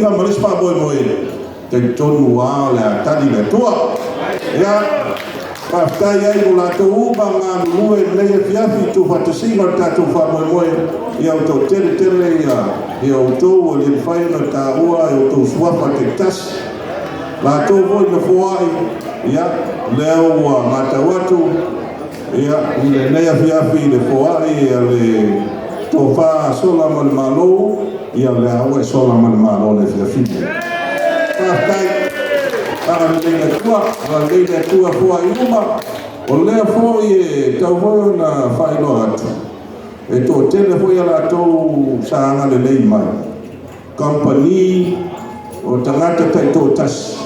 inga marispa boy boy te tonu wa la tadi le tua ya Paftai ai mula to uba nga lue le fiafi tu fatasinga tatu fa boy ya to tere ya to le fai na ta ua ya to swafa te tas la to voi na foai ya leo wa mata watu ya le fiafi le foai ya le to fa sola mal malo ya le awe sola mal malo le fiafi Paftai Leila tua fua iuma o lea foi tau foi na whaino atu e tō tele foi ala tō saanga le lei mai company o tangata tai tō tas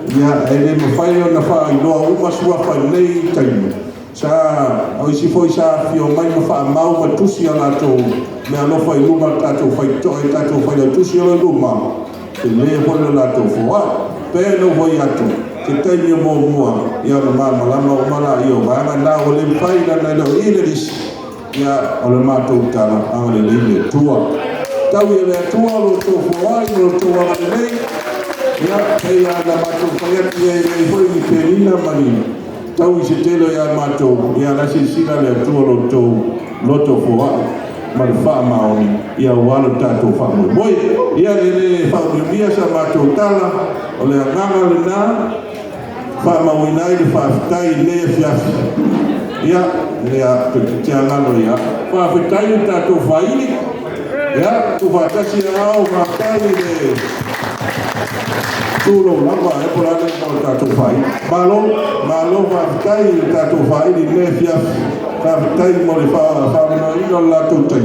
ia e le mawhaio na whainoa uma sua whainei tainu sa o isi foi sa fio mai na wha mau matusi ala tō mea lofa i luma tato whaitoe tato whaino tusi ala luma te lea foi ala tō fua Pelo voi atu, te taimi mo mua, ia na mama lama o mala io, vanga na o le pai na na lo ileris, ia o le matou tala, anga le leile tua. Tau ia le tua lo tō fuai, lo tō anga le lei, ia pei a na matou paiati e nei hoi ni perina manina. Tau i se telo ia matou, ia nasi sina le tua lo tō fuai. Mal fa maoni ia wala tato fa moi ia le fa mia sa mato tala o le nganga le na fa mauna i fa tai le fia ia te ngalo ia fa tai tato fa ili ia tu fa tasi au ma tai le tu lo lava e por ale mo tato fa malo fa tai tato fa ili le fia tai mo le fa no ino la tutai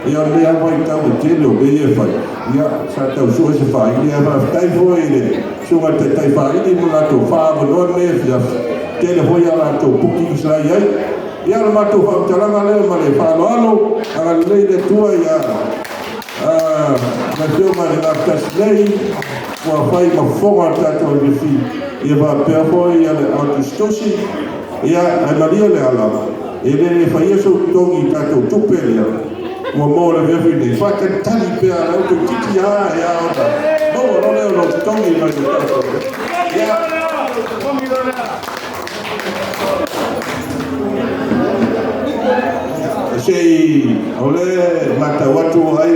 ia le vai tau telo be e fai ia sa tau so se fai ia va tai foi le so va tai fai ni mo la to fa no me ia tele foi ala to puki sa ia le ma to fa tala le ma le fa lo ala le de tua ia ma to ma la taslei wa fai ma fo ta to de fi ia va per foi ia le autostosi ia maria le ala ele fai eso tongi tato tupelia o mo le vefi ne fa ka tali pe ala o tiki ya ota no le no tongi mai tato ya sei ole mata watu ai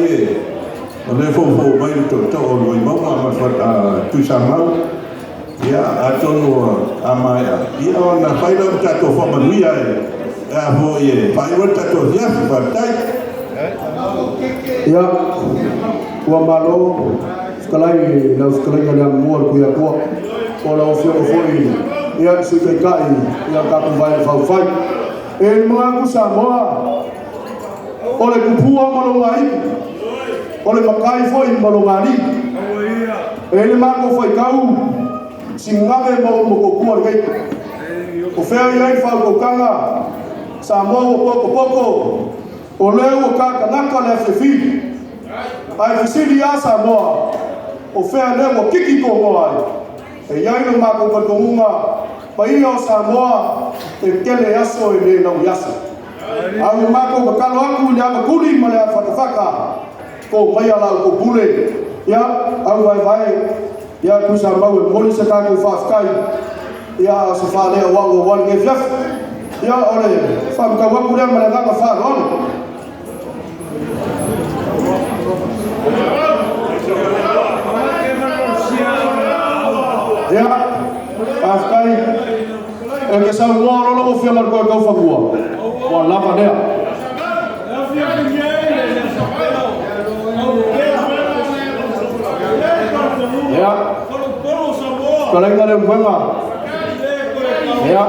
ole fo mai to o mai mama ma fa tu sama ya atono amaya ia ona faila tato fa manuia ya voye faila tato ya fa tai ya wa malo skalai na skalai na mo ku ya ko o la ofio foi ya se te kai ya ka ku vai fa fai e mga ku sa mo o le kupua malo ngai o le makai foi malo ngani e le ma ko foi kau singave mo ko ku ngai o fea ia fa ko kanga sa mo poko o leo ka naka le fifi ai fisili ya sa mo o fea le mo kiki ko mo ai e ia no ma ko ko nga pa ia sa mo e kele aso e le no yasa au ma ko ka lo aku ya ko li ma le fatafaka ko mai ala ko bule ya au vai ya ku sa mau mo se ka ko fa kai ya se fa le wa nge fiaf ya ole fa ka wa ku le ma le ka fa ron ya afkai e ke sa mo ro lo fi mar ko fa bua wa la fa de ya kalau ada bunga ya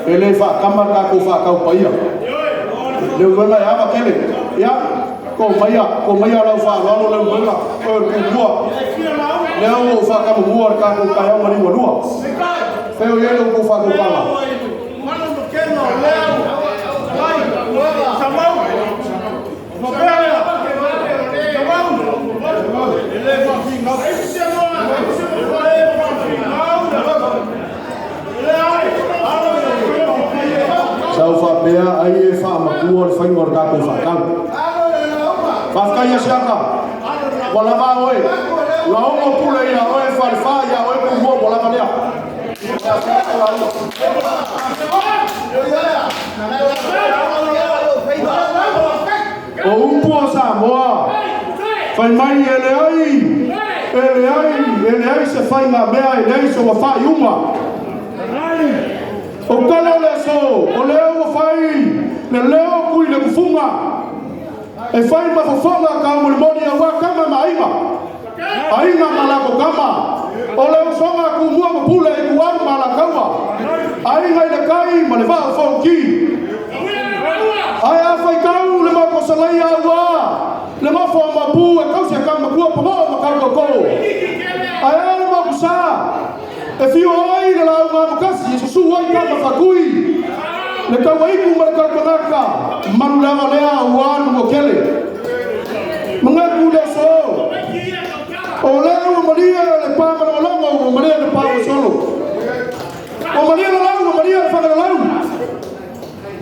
ele fa kamar ka ko fa ka paya le bunga ya ba kele ya ko maya la fa lo le bunga ko bua le o fa ka bua ka ko ka ya mari wa feo ye ko fa ko pa Sau fa pea ai fa ma kuor fa ngor ka ko fa kan. Fa ka ya saka. Wala ba oi. la o pula ia o e farfa ia o e mo bola malia o umpo Samoa fai mai ele ai se fai nga mea ele ai so fai uma o kala le so o leo fai le leo kui le kufunga e fai ma fofonga ka mo moni a wa kama maima aina malako kama o leo songa ku mua mo pula e kuan malakawa aina ile kai ma le va fonki ai a fai kau le ma ko salai awa le ma fo ma pu e kau se kama ku po ma ka ko ai ale ma kusa e fio ai le la ma kasi su ai kama fakui le kawai ku ma ka kanaka manu la le awa no kele mga ku le so o le o maria le pa ma longo o maria le pa solo o maria le la o maria fa le la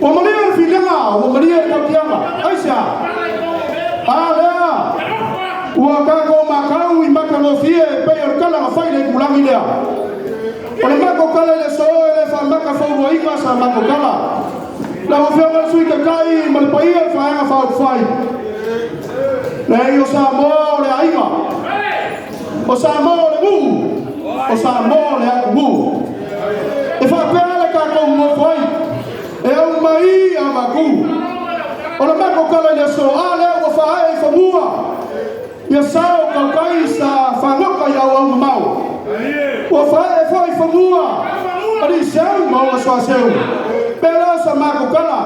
o maria le filema o maria le kapiama aisha ala ua ka ko makau i maka no fie pe o kala ma fai le kulangi lea o le mako kala le so le fa maka fo ro inga sa mako kala la o fia ma sui ka kai ma le paia fa nga fa fai le yo sa mo le ainga o sa mo le mu o sa mo le aku mu e fa pele ka ko mo fai e o mai a maku o le mako kala le so ale o fa ai fa mua ia sao ka kai sa fa ngoka ya o mau o fa e foi fa mua ali seu mau so seu pela sa mako kala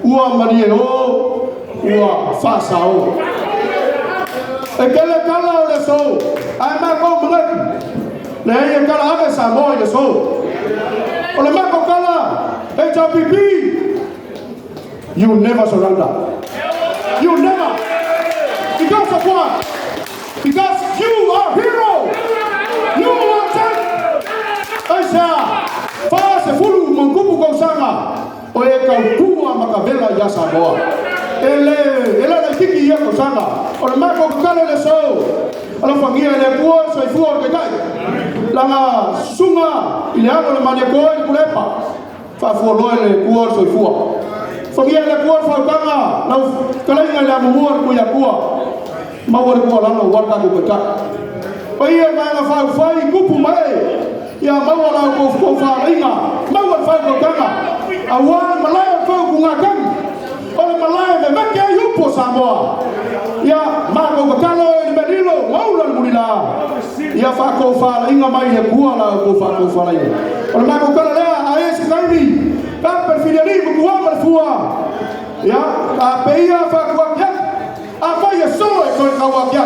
ua mani o ua fa sao e kele kala o le so ai mako mulek le ia kala ave sa mo le so o le mako kala e JPP you never surrender you never because of what because you are hero you are ten aisha fase fulu mangupu ko sanga o e ka tua makavela ya Samoa ele na kiki ya ko sanga o le mako kala le so ala fangia le kuo so i fuo ke kai langa sunga ile alo le mane ko i kulepa fa fuo lo le kuo so i fuo fangia le kuo fa kanga na kala nga le mo ku ya kuo ma wor ko la no warta ko ka o ia ma nga fa fai kupu mai ya ma wala ko fa inga ma wor fa ko kanga awan malaya fa ku ngakan o le malaya me ke yupo Samoa ya ma ko kalo e menilo maula mulila ya fa ko fa inga mai le kuo la ko fa la ia o le ma ko kala le a ese kaini ka perfideli ko wa fua ya a peia fa ko ya a fai solo e ko ka wa ya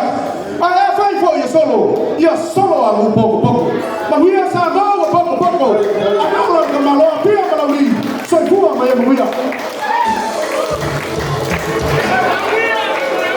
a fai foi solo ia solo a un poco ma mira sa no poco